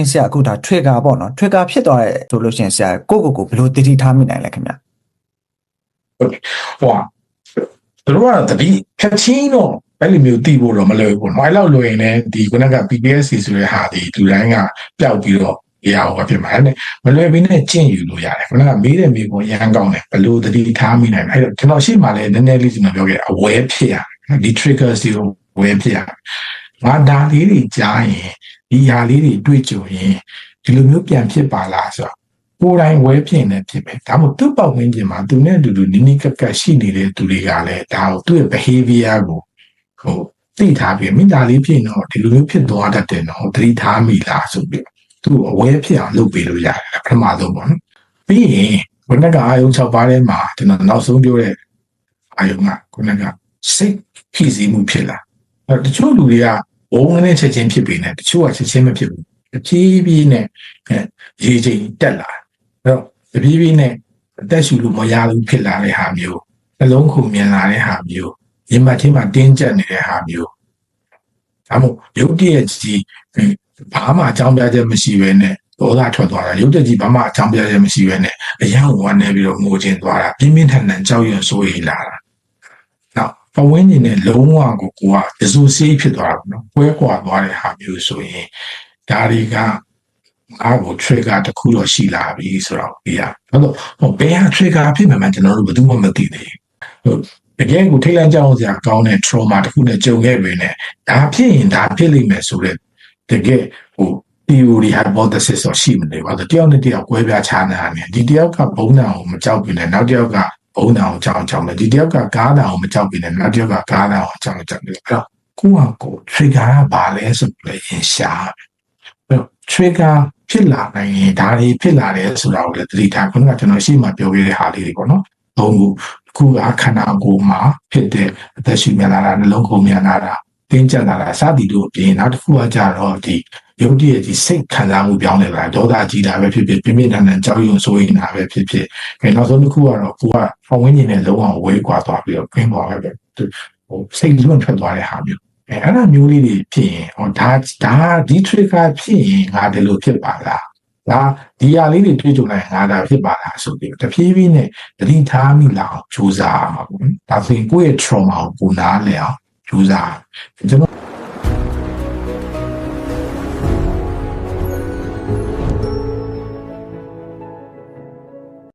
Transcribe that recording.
ဆရာအခုဒါ trigger ပေါ့နော် trigger ဖြစ်သွားတဲ့ဆိုလို့ရှိရင်ဆရာကိုဘယ်လိုတတိထားမိနိုင်လဲခင်ဗျာဟိုတို့ကတတိဖြတ်ချင်းတော့အဲ့လိုမျိုးတည်ဖို့တော့မလွယ်ဘူး။နောက်လောက်လွယ်ရင်လည်းဒီခုနက PPSC ဆိုတဲ့ဟာဒီလူတိုင်းကပျောက်ပြီးတော့ရအောင်ဖြစ်မှာလေ။မလွယ်ဘဲနဲ့ကျင့်ယူလို့ရတယ်။ခုနကမေးတဲ့မေးခွန်းရမ်းကောင်းတယ်။ဘယ်လိုတတိထားမိနိုင်လဲ။အဲ့တော့ကျွန်တော်ရှေ့မှာလည်းနည်းနည်းလေးကျွန်တော်ပြောခဲ့အဝဲဖြစ်ရ။ဒီ triggers တွေကိုဝဲဖြစ်ရ။ငါဒါလေးတွေကြားရင်ဒီဟာလေးတွေတွေ့ကြုံရင်ဒီလိုမျိုးပြန်ဖြစ်ပါလားဆိုတော့ကိုယ်တိုင်ဝဲဖြစ်နေဖြစ်ပဲဒါမှမဟုတ်သူ့ပတ်ဝန်းကျင်မှာသူနဲ့အတူတူနီးနီးကပ်ကပ်ရှိနေတဲ့သူတွေကလည်းဒါကိုသူ့ရဲ့ behavior ကိုသိထားပြီးမိသားလေးဖြစ်တော့ဒီလိုမျိုးဖြစ်သွားတတ်တယ်နော်သတိထားမိလားဆိုပြီးသူ့အဝဲဖြစ်အောင်လုပ်ပေးလို့ရတယ်ပထမဆုံးပေါ့နော်ပြီးရင်ခုနကအာယုံ6ပါးထဲမှာကျွန်တော်နောက်ဆုံးပြောတဲ့အာယုံကခုနကစိတ်ဖြစ်စီမှုဖြစ်လာတချို့လူတွေကဘုံနဲ့ချက်ချင်းဖြစ်ပြီးနေတချို့ကချက်ချင်းမဖြစ်ဘူးအဖြည်းဖြည်းနဲ့ရေချိန်တက်လာအဲ့တော့အဖြည်းဖြည်းနဲ့အသက်ရှူလို့မရဘူးဖြစ်လာတဲ့ဟာမျိုးနှလုံးခုန်မြင်လာတဲ့ဟာမျိုးရင်မထဲမှာတင်းကျပ်နေတဲ့ဟာမျိုးဒါမှမဟုတ်ရုပ်တရက်ကြီးဘာမှအကြောင်းပြချက်မရှိဘဲနဲ့ဒေါသထွက်သွားတာရုပ်တရက်ကြီးဘာမှအကြောင်းပြချက်မရှိဘဲနဲ့အယံဝမ်းနေပြီးတော့ငိုချင်သွားတာပြင်းပြင်းထန်ထန်ကြောက်ရွံ့စိုးရိမ်လာတာနောက်ပဝင်းနေနဲ့လုံးဝကိုကဒဇူစီးဖြစ်သွားတာပေါ့နော်ပွဲကွာသွားတဲ့ဟာမျိုးဆိုရင်ဒါတွေကအားကို trigger တစ်ခုတော့ရှိလာပြီဆိုတော့ဒီဟာဘယ်ဟာ trigger ဖြစ်မှန်းကျွန်တော်တို့ဘယ်သူမှမသိသေးဘူးတကယ်ကိုထိတ်လန့်ကြောက်စရာကောင်းတဲ့ trauma တစ်ခုနဲ့ကြုံခဲ့ပြီနဲ့ဒါဖြစ်ရင်ဒါဖြစ်လိမ့်မယ်ဆိုတဲ့တကယ်theory hypothesis တော့ရှိမနေပါဘူးတယောက်နဲ့တယောက်ကွဲပြားခြားနာနေဒီတယောက်ကဘုံနာကိုမကြောက်ပြီနဲ့နောက်တယောက်ကဘုံနာကိုကြောက်တယ်ဒီတယောက်ကကားနာကိုမကြောက်ပြီနဲ့နောက်တယောက်ကကားနာကိုကြောက်တယ်အဲ့တော့ကို trigger ကဘာလဲဆိုပြီးရင်ရှာအဲ့တော့ trigger ဖြစ်လာနိုင်ရင်ဒါတွေဖြစ်လာတယ်ဆိုတာကိုလည်းသတိထားခုနကကျွန်တော်ရှေ့မှာပြောခဲ့တဲ့ဟာလေးတွေပေါ့နော်သုံးခုကခန္ဓာကိုယ်မှာဖြစ်တဲ့အသက်ရှူမြန်လာတာနှလုံးခုန်မြန်လာတာတင်းကျပ်လာတာစသည်တို့အပြင်နောက်တစ်ခုကကြတော့ဒီရုပ်တရက်ကြီးစိတ်ခံစားမှုပြောင်းလဲလာဒေါသကြီးတာပဲဖြစ်ဖြစ်ပြင်းပြင်းထန်ထန်ကြောက်ရွံ့စိုးရိမ်တာပဲဖြစ်ဖြစ်နောက်ဆုံးတစ်ခုကတော့ကိုကဖောင်ဝင်းကျင်နဲ့လုံးဝဝဲကွာသွားပြီးတော့ခင်းသွားပဲစိတ်လွန့်ထွက်သွားတဲ့ဟာမျိုးအဲ့ဒါမျိုးလေးတွေဖြစ်ရင်ဒါဒီ trigger ဖြစ်ရင်ငါဒီလိုဖြစ်ပါလားဒါဒီဟာလေးတွေတွေးကြုံလိုက်ငါဒါဖြစ်ပါလားဆိုပြီးတဖြည်းဖြည်းနဲ့သတိထားမိလာအောင်ကြိုးစားမှာပေါ့ဒါဆိုရင်ကိုယ့်ရဲ့ trauma ကိုနားလည်အောင်ကြိုးစားကျွန်တော်